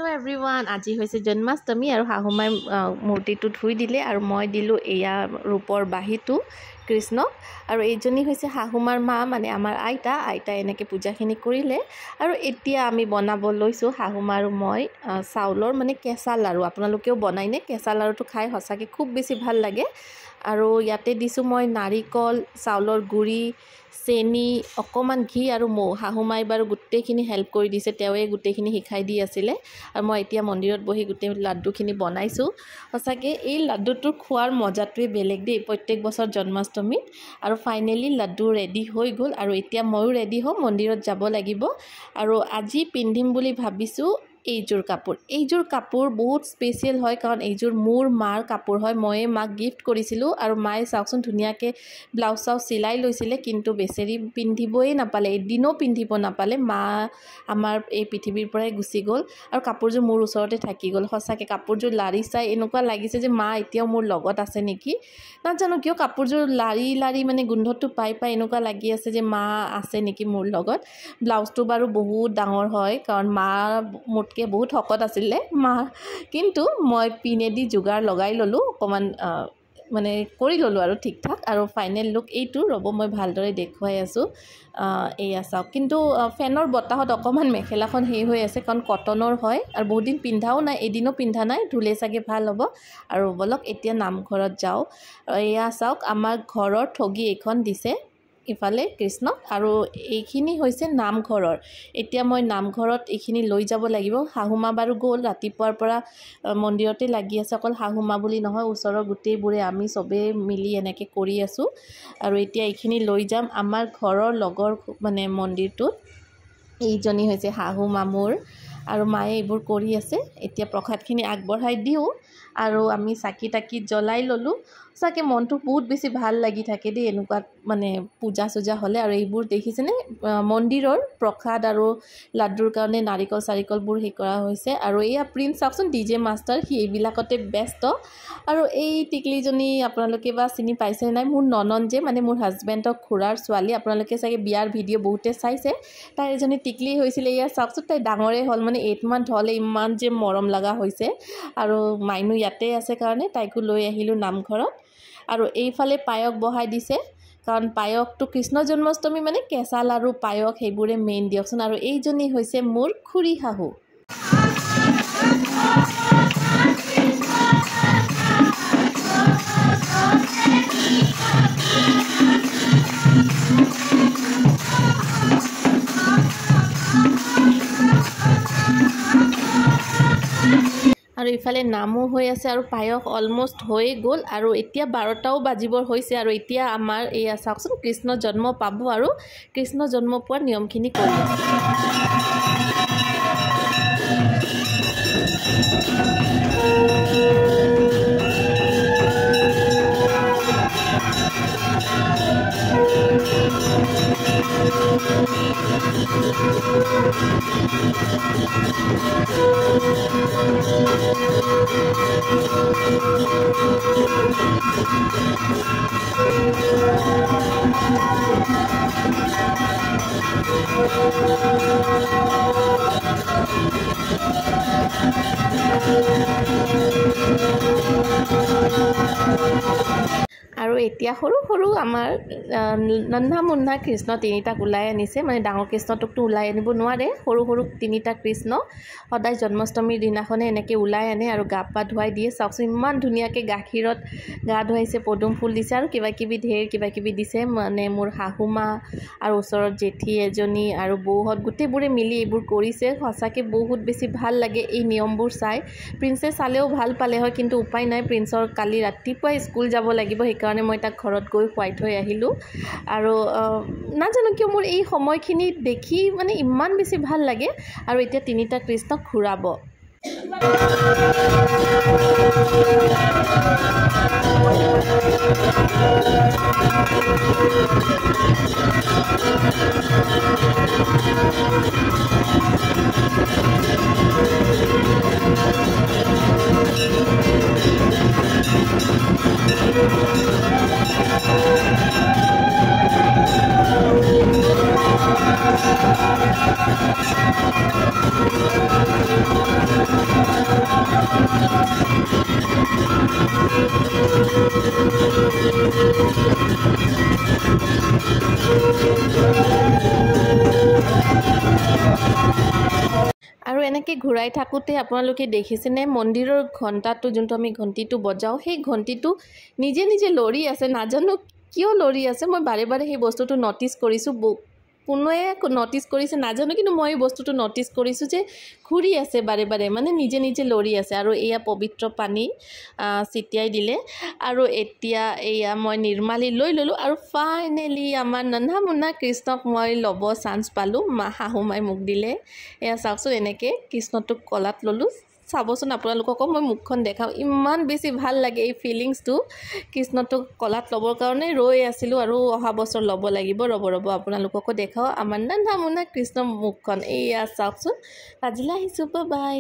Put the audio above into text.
hello everyone আজি হৈছে জন্মাষ্টমী আৰু হাহুমাই মূৰ্তিটো ধুই দিলে আৰু মই দিলো এয়া ৰূপৰ বাহিটো কৃষ্ণক আৰু এইজনী হৈছে হাহুমাৰ মা মানে আমাৰ আইতা এনেকে পূজাখিনি কৰিলে আৰু এতিয়া আমি বনাব লৈছো হাহুমা আৰু মই চাউলৰ মানে কেঁচা লাৰু আপোনালোকেও বনাইনে কেঁচা লাৰুটো খাই হসাকে খুব বেছি ভাল লাগে আৰু ইয়াতে দিছো মই নাৰিকল চাউলৰ গুৰি চেনি অকমান ঘি আৰু মৌ হাহুমাই বাৰ গুটেখিনি হেল্প কৰি দিছে তেৱে গুটেখিনি শিকাই দি আছিলে আৰু মই এতিয়া মন্দিৰত বহি গুটে লাড্ডুখিনি বনাইছো হসাকে এই লাড্ডুটোৰ খোৱাৰ মজাটোৱে বেলেগ দেই প্ৰত্যেক বছৰ জন্মাষ্টমীত আৰু ফাইনালি লাড্ডু ৰেডি হৈ গল আৰু এতিয়া ময়ো ৰেডি হম মন্দিৰত যাব লাগিব আৰু আজি পিন্ধিম বুলি ভাবিছো এইজোৰ কাপোৰ বহুত স্পেশাল হয় কাৰণ এইজোৰ মোৰ মাৰ কাপোৰ হয় মই মাক গিফট কৰিছিলো আৰু মায়ে চাওকচোন ধুনিয়াকে ব্লাউজ চাও সিলাই লৈছিলে কিন্তু বেছেৰি পিন্ধিবই নাপালে এদিনো পিন্ধিব নাপালে মা আমাৰ এই পৃথিৱীৰ পৰাই গুচি গল আৰু কাপোৰজোৰ মোৰ ওচৰতে থাকি গল হসাকে কাপোৰজোৰ লাৰি চাই এনেকুৱা লাগিছে যে মা এতিয়াও মোৰ লগত আছে নেকি না জানো কিয় কাপোৰজোৰ লাৰি মানে গোন্ধটো পাই এনেকুৱা লাগি আছে যে মা আছে নেকি মোৰ লগত ব্লাউজটো বাৰু বহুত ডাঙৰ হয় কাৰণ মা মোটকে বহুত হকত আছিল মা কিন্তু মই পিনেদি জুগাৰ লগাই ললো অকমান মানে কৰি ললো আৰু ঠিক ঠাক আৰু ফাইনাল লুক এইটো ৰব মই ভালদৰে দেখুৱাই আছো এয়া চাওক কিন্তু ফেনৰ বতাহত অকমান মেখেলাখন হেই হৈ আছে কাৰণ কটনৰ হয় আৰু বহুত দিন পিন্ধাও নাই এদিনো পিন্ধা নাই ধুলে চাগে ভাল হ'ব আৰু বলক এতিয়া নামঘৰত যাও এয়া চাওক আমাৰ ঘৰৰ ঠগি এখন দিছে ইফালে কৃষ্ণ আৰু এইখিনি হৈছে নামঘৰৰ এতিয়া মই নামঘৰত এইখিনি লৈ যাব লাগিব হাহুমা বাৰো গল ৰাতিপুৱাৰ পৰা মন্দিৰতে লাগি আছে অকল হাহুমা বুলি নহয় ওচৰৰ গুটেইবোৰে আমি সবে মিলি এনেকে কৰি আছো আৰু এতিয়া এইখিনি লৈ যাম আমাৰ ঘৰৰ লগৰ মানে মন্দিৰটোত এইজনী হৈছে হাহুমা মোৰ আৰু মায়ে এইবোৰ কৰি আছে এতিয়া প্ৰসাদখিনি আগবঢ়াই দিও আৰু আমি চাকি তাকি জ্বলাই ললো সাকে মনটো বহুত বেছি ভাল লাগি থাকে দেই এনেকুৱা মানে পূজা সুজা হলে আৰু এইবোৰ দেখিছেনে মন্দিৰৰ প্ৰসাদ আৰু লাড্ডুৰ কাৰণে নাৰিকল চাৰিকলবোৰ হে কৰা হৈছে আৰু এয়া প্ৰিন্স চাওকচোন ডিজে মাষ্টাৰ হি এইবিলাকতে ব্যস্ত আৰু এই টিকলিজনী আপোনালোকে বা চিনি পাইছে নাই মোৰ ননন যে মানে মোৰ হাজবেণ্ডৰ খুৰাৰ ছোৱালী আপোনালোকে চাগে বিয়াৰ ভিডিঅ বহুতে চাইছে তাই এজনী টিকলি হৈছিল এয়া চাওকচোন তাই ডাঙৰে হল মানে 8 মান্থ হলে ইমান যে মৰম লগা হৈছে আৰু মাইনু ইয়াতে আছে কাৰণে তাইকো লৈ আহিলো নামঘৰত আৰু এইফালে পায়ক বহাই দিছে কাৰণ পায়কটো কৃষ্ণ জন্মাষ্টমী মানে কেঁচা লাৰু পায়ক হেইবোৰে মেইন দিয়কচোন আৰু এইজনী হৈছে মোৰ খুৰী হাহু আৰু ইফালে নামো হৈ আছে আৰু পায়ক অলমোস্ট হৈ গল আৰু এতিয়া 12টাও বাজিবৰ হৈছে আৰু এতিয়া আমাৰ এই চাওকচোন কৃষ্ণ জন্ম পাব আৰু কৃষ্ণ জন্ম পোৱাৰ নিয়মখিনি কৰি আৰু এতিয়া সৰু আমাৰ নন্না মুন্না কৃষ্ণ তিনিটাক উলাই আনিছে মানে ডাঙৰ কৃষ্ণটোকটো উলাই আনিব নোৱাৰে সৰু তিনিটা কৃষ্ণ সদায় জন্মাষ্টমীৰ দিনাখনে এনেকে উলাই আনে আৰু গা পা ধুৱাই দিয়ে চাওকচোন ইমান ধুনিয়াকে গাখীৰত গা ধুৱাইছে পদুম ফুল দিছে আৰু কিবা কিবি দিছে মানে মোৰ হাহুমা আৰু ওচৰত জেঠি এজনী আৰু বৌহত গুটেইবোৰে মিলি এইবোৰ কৰিছে হসাকে বহুত বেছি ভাল লাগে এই নিয়মবোৰ চাই প্ৰিন্সে চালেও ভাল পালে হয় কিন্তু উপায় নাই প্ৰিন্সৰ কালি ৰাতিপুৱা স্কুল যাব লাগিব সেইকাৰণে মই তাক ঘৰত গৈ খুৱাই থৈ আহিলো আৰু না জানো কিয় মোৰ এই সময়খিনি দেখি মানে ইমান বেছি ভাল লাগে আৰু এতিয়া তিনিটা কৃষ্ণক ঘূৰাব এনেকৈ ঘূৰাই থাকোঁতে আপোনালোকে দেখিছেনে মন্দিৰৰ ঘণ্টাটো যোনটো আমি ঘণ্টিটো বজাওঁ সেই ঘণ্টিটো নিজে নিজে লৰি আছে নাজানো কিয় লৰি আছে মই বাৰে বাৰে সেই বস্তুটো নটিচ কৰিছোঁ কোনোৱে নটিচ কৰিছে নাজানো কিন্তু মই এই বস্তুটো নটিচ কৰিছোঁ যে ঘূৰি আছে বাৰে বাৰে মানে নিজে নিজে লৰি আছে আৰু এয়া পবিত্ৰ পানী ছিটিয়াই দিলে আৰু এতিয়া এয়া মই নিৰ্মালি লৈ ল'লোঁ আৰু ফাইনেলি আমাৰ নন্হা মুন্না কৃষ্ণক মই ল'ব চান্স পালোঁ শাহুমাই মোক দিলে এয়া চাওকচোন এনেকৈ কৃষ্ণটোক কলাত ল'লোঁ চাবচোন আপোনালোককো মই মুখখন দেখাওঁ ইমান বেছি ভাল লাগে এই ফিলিংছটো কৃষ্ণটোক কলাত ল'বৰ কাৰণে ৰৈ আছিলোঁ আৰু অহা বছৰ ল'ব লাগিব ৰ'ব আপোনালোককো দেখাওঁ আমাৰ নন্হা মুন্না কৃষ্ণ মুখখন এয়া চাওকচোন আজিলৈ আহিছোঁ বাই